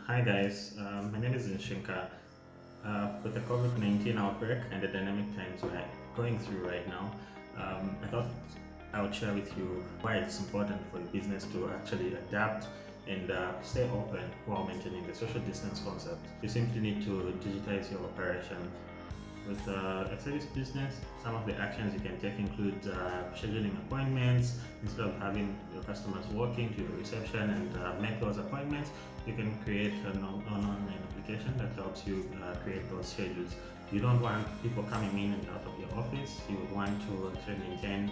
Hi guys, my name is Nshinka. With the COVID-19 outbreak and the dynamic times we're going through right now, I thought I would share with you why it's important for your business to actually adapt and stay open while maintaining the social distance concept. You simply need to digitize your operation. With a service business, some of the actions you can take include scheduling appointments. Instead of having your customers walking to your reception and make those appointments, you can create an online application that helps you create those schedules. You don't want people coming in and out of your office. You would want to actually maintain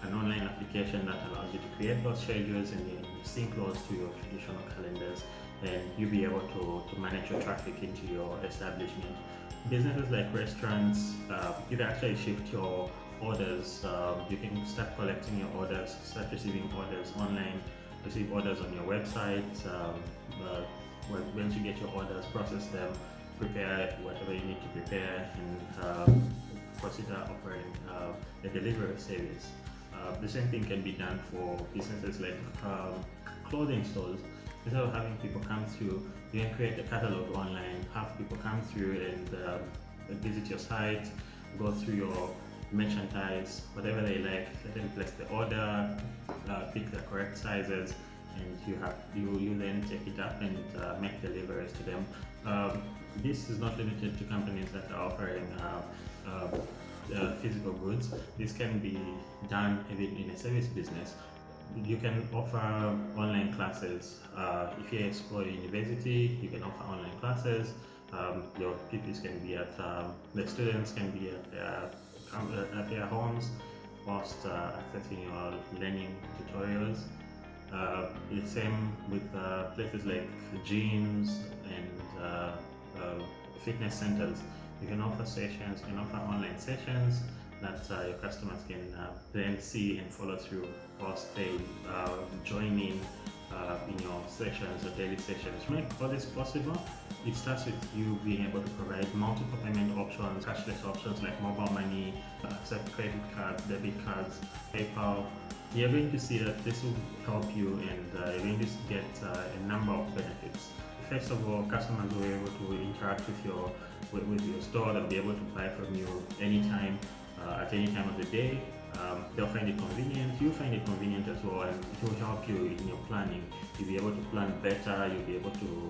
an online application that allows you to create those schedules and you sync those to your traditional calendars, and you'll be able to manage your traffic into your establishment. Businesses like restaurants, you can actually shift your orders. You can start collecting your orders, start receiving orders online, receive orders on your website. Once you get your orders, process them, prepare whatever you need to prepare, and consider offering a delivery service. The same thing can be done for businesses like clothing stores. Instead of having people come through, you can create a catalog online, have people come through and visit your site, go through your merchandise, whatever they like, let them place the order, pick the correct sizes, and you then take it up and make deliveries to them. This is not limited to companies that are offering physical goods. This can be done even in a service business. You can offer online classes. If you explore university, you can offer online classes. Your pupils can be the students can be at their homes whilst accessing your learning tutorials. The same with places like gyms and fitness centers. You can offer sessions, you can offer online sessions that your customers can then see and follow through whilst they join in your sessions or daily sessions. To make all this possible, it starts with you being able to provide multiple payment options, cashless options like mobile money, accept credit cards, debit cards, PayPal. You're going to see that this will help you, and you're going to get a number of benefits. First of all, customers will be able to interact with your store. They'll be able to buy from you anytime, at any time of the day. They'll find it convenient. You'll find it convenient as well, and it will help you in your planning. You'll be able to plan better. You'll be able to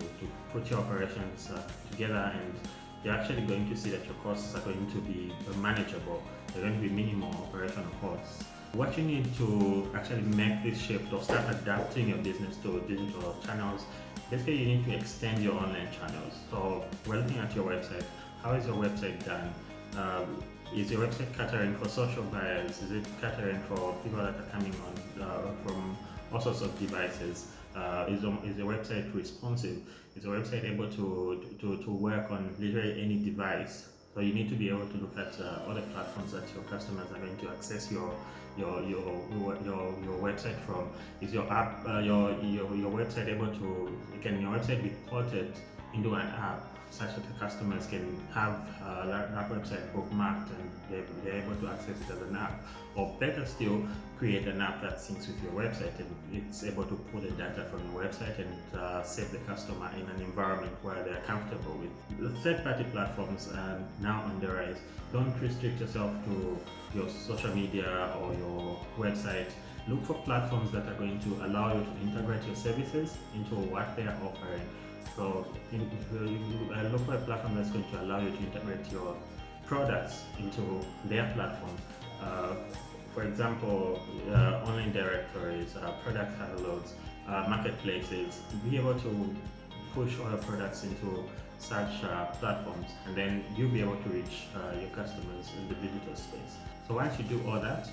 put your operations together, and you're actually going to see that your costs are going to be manageable. They're going to be minimal operational costs. What you need to actually make this shift or start adapting your business to digital channels, basically you need to extend your online channels. So we're looking at your website. How is your website done? Is your website catering for social buyers? Is it catering for people that are coming on from all sorts of devices? Is your website responsive? Is your website able to work on literally any device? So you need to be able to look at other platforms that your customers are going to access your website from. Is your app your website able to, can your website be ported into an app such that the customers can have that website bookmarked and they're able to access it as an app? Or better still, create an app that syncs with your website and it's able to pull the data from your website and save the customer in an environment where they're comfortable with. The third-party platforms are now on the rise. Don't restrict yourself to your social media or your website. Look for platforms that are going to allow you to integrate your services into what they are offering. So look for a platform that's going to allow you to integrate your products into their platform. For example, online directories, product catalogs, marketplaces. Be able to push all your products into such platforms, and then you'll be able to reach your customers in the digital space. So once you do all that,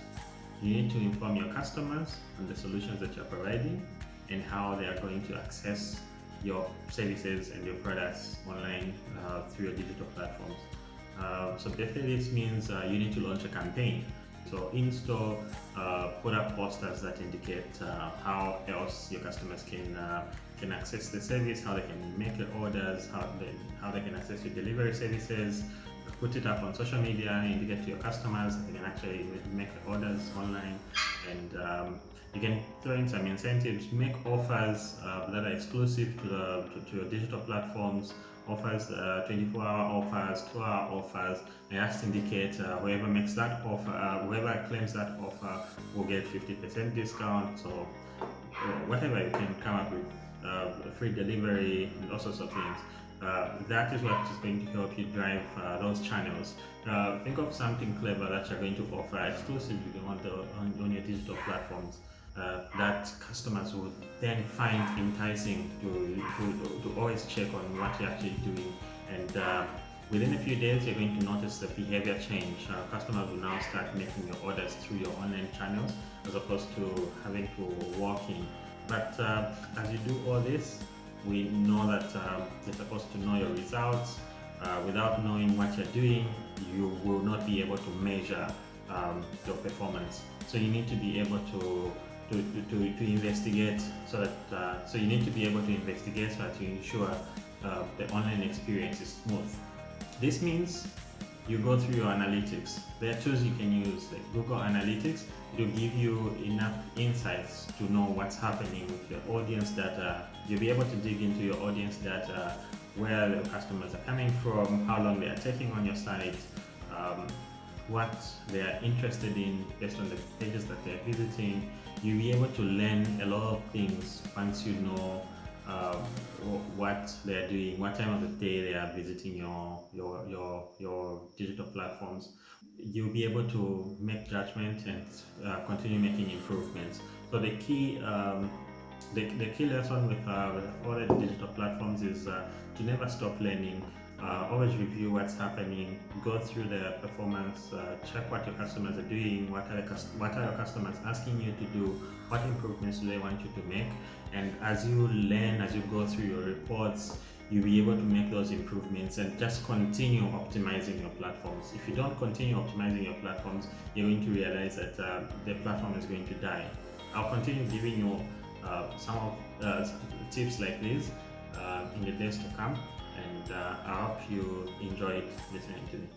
you need to inform your customers on the solutions that you're providing and how they are going to access your services and your products online through your digital platforms. So basically this means you need to launch a campaign. So in-store, put up posters that indicate how else your customers can access the service, how they can make the orders, how they can access your delivery services. put it up on social media, indicate to your customers that they can actually make orders online, and you can throw in some incentives, make offers that are exclusive to your digital platforms, offers 24-hour offers, 2-hour offers, and just indicate whoever makes that offer, whoever claims that offer will get 50% discount. So whatever you can come up with, free delivery and all sorts of things. That is what is going to help you drive those channels. Think of something clever that you're going to offer exclusively on your digital platforms that customers will then find enticing to always check on what you're actually doing. And within a few days, you're going to notice the behavior change. Customers will now start making your orders through your online channels as opposed to having to walk in. But as you do all this, we know that you're supposed to know your results. Without knowing what you're doing, you will not be able to measure your performance. So you need to be able to investigate, so you need to be able to investigate so that you ensure the online experience is smooth. This means you go through your analytics. There are tools you can use like Google Analytics. It will give you enough insights to know what's happening with your audience data. You'll be able to dig into your audience data, where the customers are coming from, how long they are taking on your site, what they are interested in based on the pages that they're visiting. You'll be able to learn a lot of things once you know what they're doing, what time of the day they are visiting your digital platforms. You'll be able to make judgment and continue making improvements. So the key lesson with all the digital platforms is to never stop learning. Always review what's happening, go through the performance, check what your customers are doing, what are your customers asking you to do, what improvements do they want you to make. And as you learn, as you go through your reports, you'll be able to make those improvements and just continue optimizing your platforms. If you don't continue optimizing your platforms, you're going to realize that the platform is going to die. I'll continue giving you some of tips like this in the days to come, and I hope you enjoyed listening to me.